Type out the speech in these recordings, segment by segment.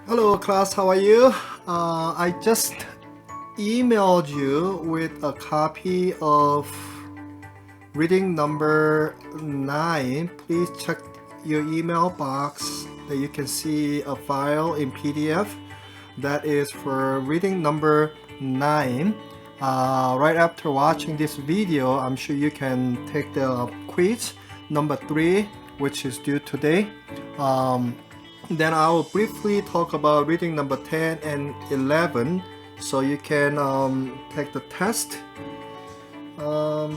Hello class, how are you? I just emailed you with a copy of reading number 9. Please check your email box that you can see a file in PDF that is for reading number 9. Right after watching this video, I'm sure you can take the quiz number 3, which is due today. Then I will briefly talk about reading number 10 and 11 so you can take the test. So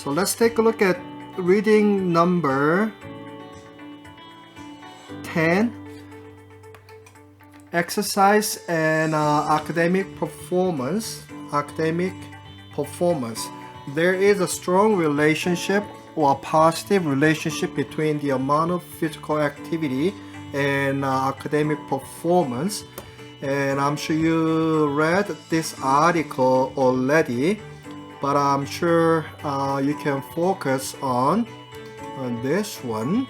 let's take a look at reading number 10, exercise and academic performance. There is a strong relationship or a positive relationship between the amount of physical activity and academic performance. And I'm sure you read this article already, but I'm sure you can focus on this one.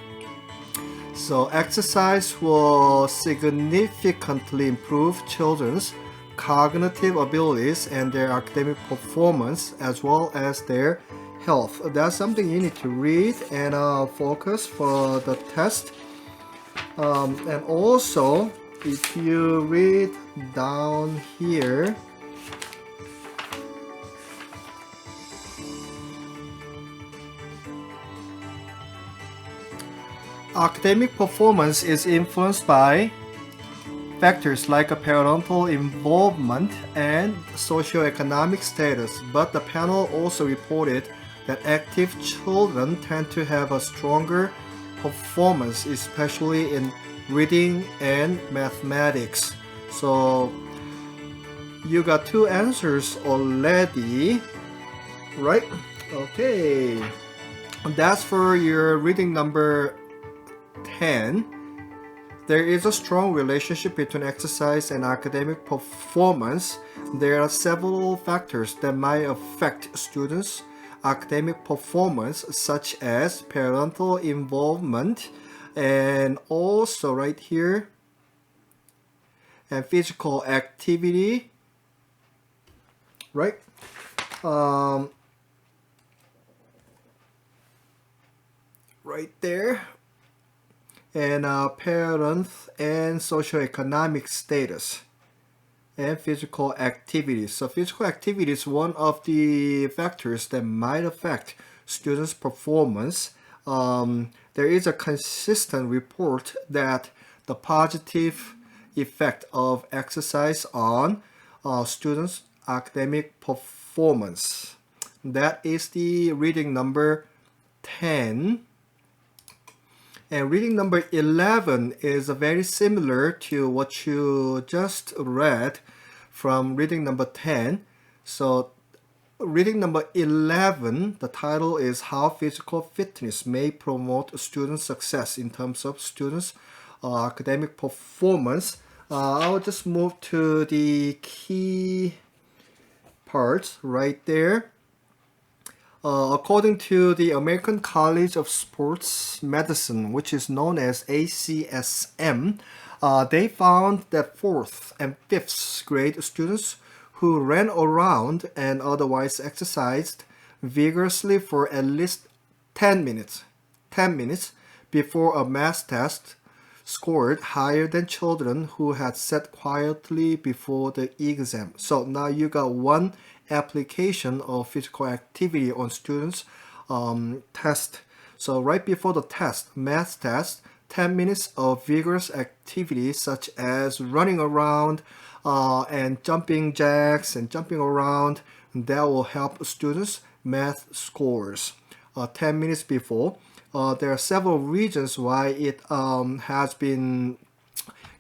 So exercise will significantly improve children's cognitive abilities and their academic performance as well as their health. That's something you need to read and focus for the test. And also, if you read down here, academic performance is influenced by factors like a parental involvement and socioeconomic status, but the panel also reported that active children tend to have a stronger performance, especially in reading and mathematics. So you got 2 answers already, right? Okay, that's for your reading number 10. There is a strong relationship between exercise and academic performance. There are several factors that might affect students' academic performance, such as parental involvement and also right here, and physical activity, right? Right there. And parents and socioeconomic status and physical activity. So physical activity is one of the factors that might affect students' performance. There is a consistent report that the positive effect of exercise on students' academic performance. That is the reading number 10. And reading number 11 is very similar to what you just read from reading number 10. So reading number 11, the title is How Physical Fitness May Promote Student Success in terms of students' academic performance. I'll just move to the key parts right there. According to the American College of Sports Medicine, which is known as ACSM, they found that 4th and 5th grade students who ran around and otherwise exercised vigorously for at least 10 minutes before a math test scored higher than children who had sat quietly before the exam. So now you got one application of physical activity on students test. So right before the test, math test, 10 minutes of vigorous activity such as running around and jumping jacks and jumping around, that will help students math scores. 10 minutes before. There are several reasons why it has been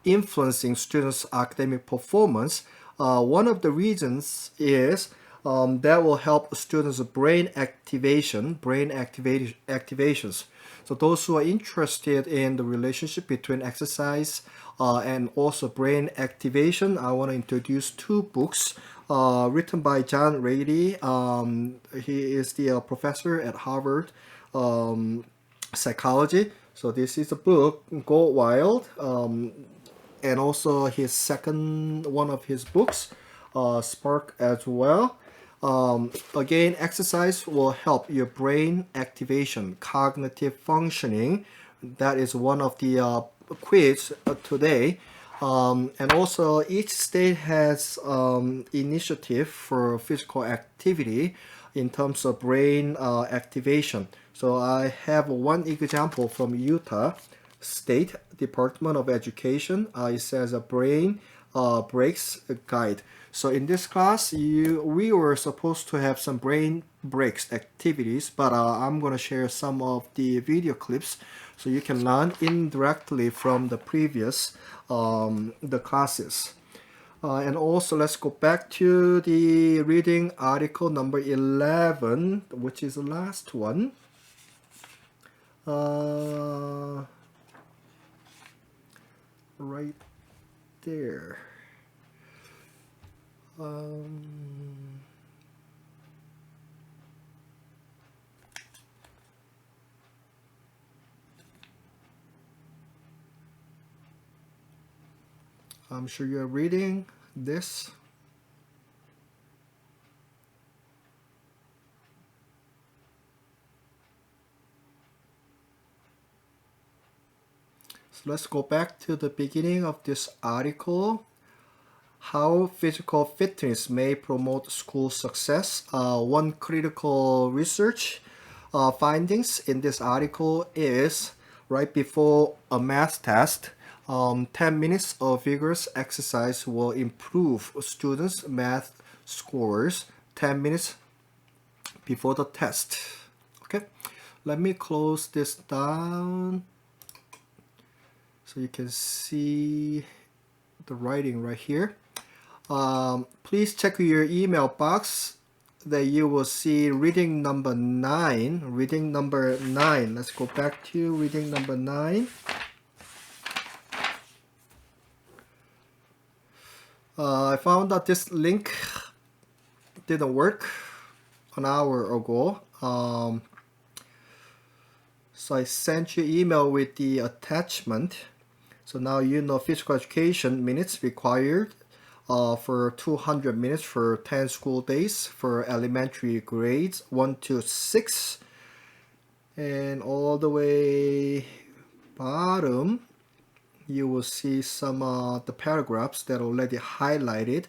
influencing students' academic performance. One of the reasons is that will help students' brain activations. So those who are interested in the relationship between exercise and also brain activation, I want to introduce 2 books written by John Rady. He is the professor at Harvard psychology. So this is a book, Go Wild, and also his second one of his books, Spark as well. Again, exercise will help your brain activation, cognitive functioning. That is one of the quiz today. And also each state has initiative for physical activity in terms of brain activation. So I have one example from Utah State Department of Education. It says a brain breaks guide. So in this class, we were supposed to have some brain breaks activities, but I'm going to share some of the video clips so you can learn indirectly from the previous the classes. And also let's go back to the reading article number 11, which is the last one. Right there. I'm sure you're reading this. So let's go back to the beginning of this article. How physical fitness may promote school success. One critical research findings in this article is right before a math test, 10 minutes of vigorous exercise will improve students' math scores 10 minutes before the test. Okay, let me close this down so you can see the writing right here. Please check your email box that you will see reading number 9. Reading number 9. Let's go back to reading number 9. I found that this link didn't work an hour ago. So I sent you email with the attachment. So now you know physical education minutes required for 200 minutes for 10 school days for elementary grades 1 to 6. And all the way bottom, you will see some the paragraphs that are already highlighted,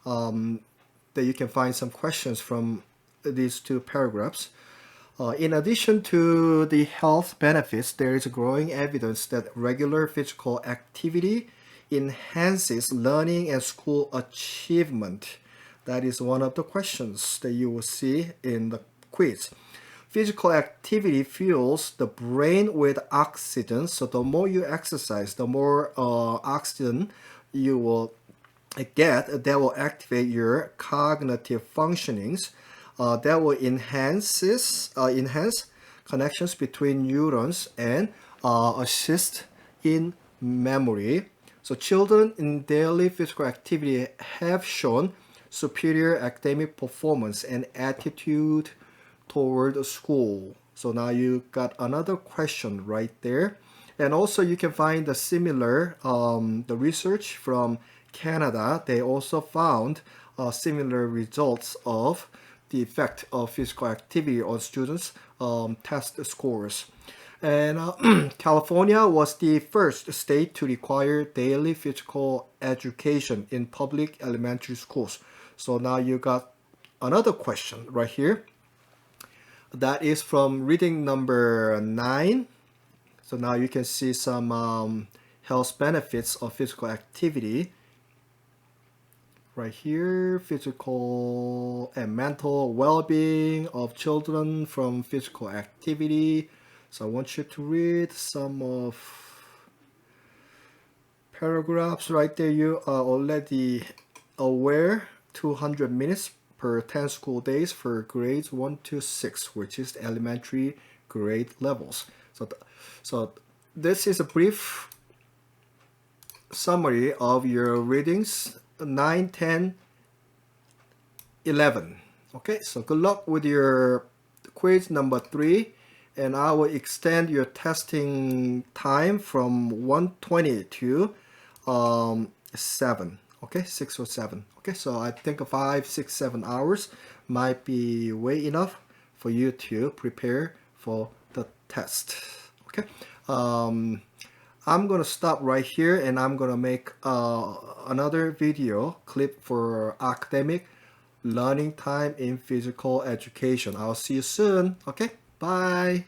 that you can find some questions from these two paragraphs. In addition to the health benefits, there is growing evidence that regular physical activity enhances learning and school achievement. That is one of the questions that you will see in the quiz. Physical activity fuels the brain with oxygen. So the more you exercise, the more oxygen you will get. That will activate your cognitive functionings. That will enhance connections between neurons and assist in memory. So children in daily physical activity have shown superior academic performance and attitude toward school. So now you got another question right there. And also you can find the similar, the research from Canada. They also found similar results of the effect of physical activity on students' test scores. And California was the first state to require daily physical education in public elementary schools. So now you got another question right here. That is from reading number 9. So now you can see some health benefits of physical activity. Right here, physical and mental well-being of children from physical activity. So I want you to read some of paragraphs right there. You are already aware 200 minutes per 10 school days for grades 1 to 6, which is the elementary grade levels. So this is a brief summary of your readings 9, 10, 11. Okay, so good luck with your quiz number 3. and I will extend your testing time from 120 to 7. Okay, 6 or 7. Okay, so I think 5, 6, 7 hours might be way enough for you to prepare for the test. Okay, I'm gonna stop right here, and I'm gonna make another video clip for academic learning time in physical education. I'll see you soon. Okay, bye.